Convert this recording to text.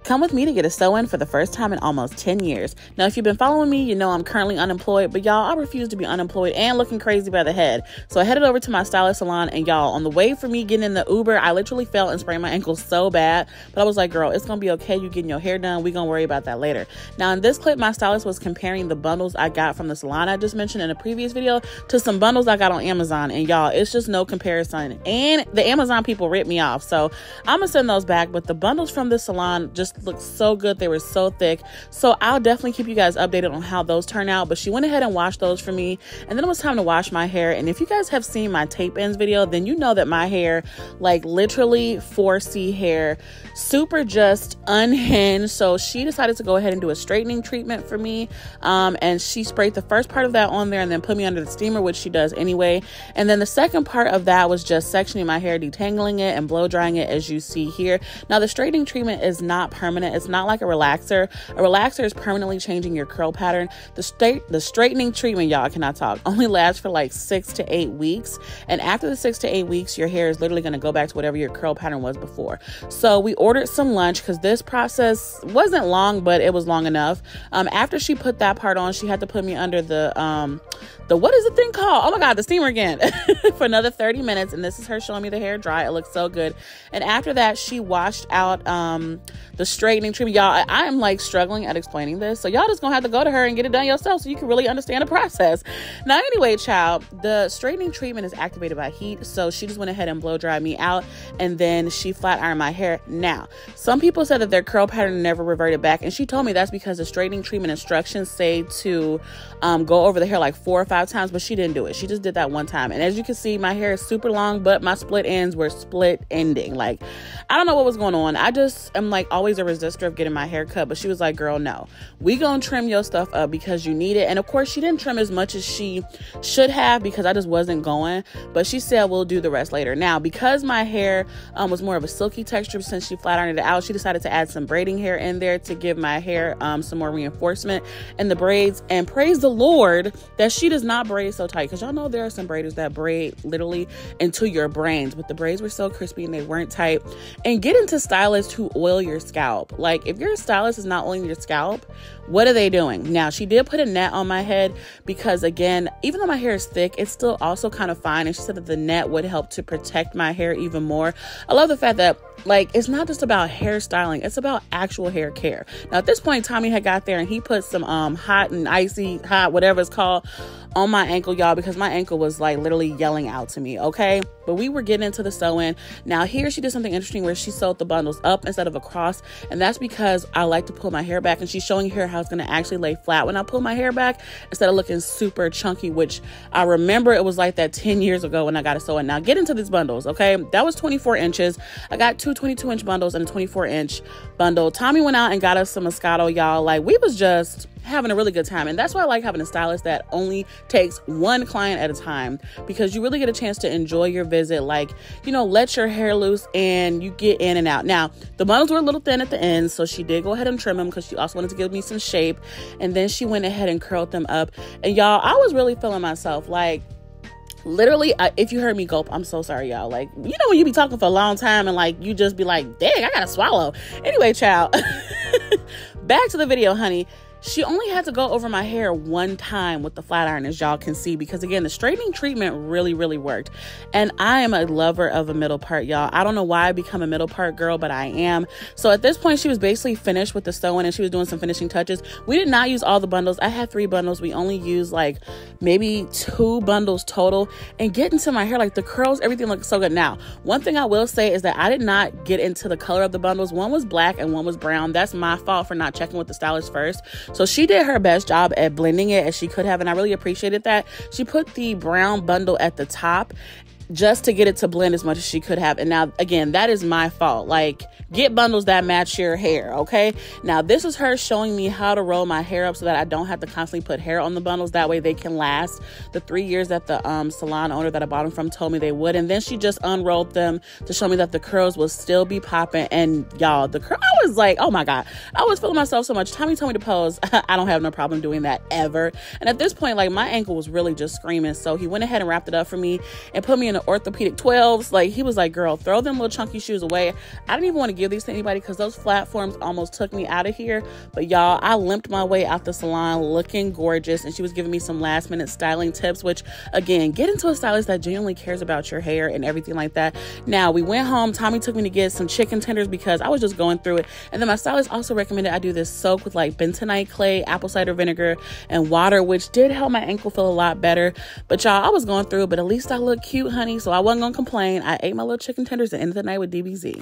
Come with me to get a sew-in for the first time in almost 10 years. Now, if you've been following me, you know I'm currently unemployed, but y'all, I refuse to be unemployed and looking crazy by the head. So I headed over to my stylist salon, and y'all, on the way for me getting in the Uber, I literally fell and sprained my ankle so bad, but I was like, girl, it's gonna be okay. You getting your hair done. We're gonna worry about that later. Now, in this clip, my stylist was comparing the bundles I got from the salon I just mentioned in a previous video to some bundles I got on Amazon, and y'all, it's just no comparison. And the Amazon people ripped me off, so I'm gonna send those back, but the bundles from this salon just look so good. They were so thick. So I'll definitely keep you guys updated on how those turn out. But she went ahead and washed those for me. And then it was time to wash my hair. And if you guys have seen my tape ends video, then you know that my hair, like literally 4C hair, super just unhinged. So she decided to go ahead and do a straightening treatment for me. And she sprayed the first part of that on there and then put me under the steamer, which she does anyway. And then the second part of that was just sectioning my hair, detangling it and blow drying it, as you see here. Now, the straightening treatment is not permanent. It's not like a relaxer. A relaxer is permanently changing your curl pattern. The straightening treatment, y'all, I cannot talk, only lasts for like 6 to 8 weeks. And after the 6 to 8 weeks, your hair is literally going to go back to whatever your curl pattern was before. So we ordered some lunch because this process wasn't long, but it was long enough. After she put that part on, she had to put me under the what is the thing called? Oh my God, the steamer again for another 30 minutes. And this is her showing me the hair dry. It looks so good. And after that, she washed out the straightening treatment. Y'all, I am like struggling at explaining this. So y'all just gonna have to go to her and get it done yourself so you can really understand the process. Now, anyway, child, the straightening treatment is activated by heat. So she just went ahead and blow dried me out. And then she flat ironed my hair. Now, some people said that their curl pattern never reverted back. And she told me that's because the straightening treatment instructions say to go over the hair like 4 or 5 times, but she didn't do it. She just did that one time. And as you can see, my hair is super long, but my split ends were split ending. Like, I don't know what was going on. I just am like always a resistor of getting my hair cut, but she was like, girl, no, we gonna trim your stuff up because you need it. And of course, she didn't trim as much as she should have because I just wasn't going, but she said we'll do the rest later. Now, because my hair was more of a silky texture since she flat ironed it out, she decided to add some braiding hair in there to give my hair some more reinforcement in the braids. And praise the Lord that she does not braid so tight, because y'all know there are some braiders that braid literally into your brains, but the braids were so crispy and they weren't tight. And get into stylists who oil your scalp. Like, if your stylist is not oiling your scalp, what are they doing? Now, she did put a net on my head because, again, even though my hair is thick, it's still also kind of fine. And she said that the net would help to protect my hair even more. I love the fact that, like, it's not just about hairstyling, it's about actual hair care. Now, at this point, Tommy had got there and he put some hot and icy, hot, whatever it's called, on my ankle, y'all, because my ankle was like literally yelling out to me, okay? But we were getting into the sew-in. Now, here she did something interesting where she sewed the bundles up instead of across, and that's because I like to pull my hair back, and she's showing here how it's going to actually lay flat when I pull my hair back instead of looking super chunky, which I remember it was like that 10 years ago when I got a sew-in. Now, get into these bundles, okay? That was 24 inches. I got two 22-inch bundles and a 24-inch bundle. Tommy went out and got us some Moscato, y'all. Like, we was just having a really good time. And that's why I like having a stylist that only takes one client at a time, because you really get a chance to enjoy your visit. Like, you know, let your hair loose and you get in and out. Now, the bundles were a little thin at the end, so she did go ahead and trim them because she also wanted to give me some shape. And then she went ahead and curled them up. And y'all, I was really feeling myself. Like, literally, if you heard me gulp, I'm so sorry, y'all. Like, you know when you be talking for a long time and like you just be like, dang, I gotta swallow. Anyway, child, back to the video, honey. She only had to go over my hair one time with the flat iron, as y'all can see, because again, the straightening treatment really, really worked. And I am a lover of a middle part, y'all. I don't know why I become a middle part girl, but I am. So at this point, she was basically finished with the sewing and she was doing some finishing touches. We did not use all the bundles. I had 3 bundles. We only used like maybe 2 bundles total. And getting to my hair, like the curls, everything looked so good. Now, one thing I will say is that I did not get into the color of the bundles. One was black and one was brown. That's my fault for not checking with the stylist first. So she did her best job at blending it as she could have, and I really appreciated that. She put the brown bundle at the top just to get it to blend as much as she could have. And now, again, that is my fault. Like, get bundles that match your hair, okay? Now, this is her showing me how to roll my hair up so that I don't have to constantly put hair on the bundles. That way they can last the 3 years that the salon owner that I bought them from told me they would. And then she just unrolled them to show me that the curls will still be popping. And y'all, the curl, I was like, oh my God, I was feeling myself so much. Tommy told me to pose. I don't have no problem doing that ever. And at this point, like, my ankle was really just screaming. So he went ahead and wrapped it up for me and put me in in the orthopedic 12s. Like, he was like, girl, throw them little chunky shoes away. I didn't even want to give these to anybody because those platforms almost took me out of here. But y'all, I limped my way out the salon looking gorgeous, and she was giving me some last minute styling tips, which again, get into a stylist that genuinely cares about your hair and everything like that. Now, we went home. Tommy took me to get some chicken tenders because I was just going through it. And then my stylist also recommended I do this soak with like bentonite clay, apple cider vinegar, and water, which did help my ankle feel a lot better. But y'all, I was going through it, but at least I look cute, honey, so I wasn't gonna complain. I ate my little chicken tenders at the end of the night with DBZ.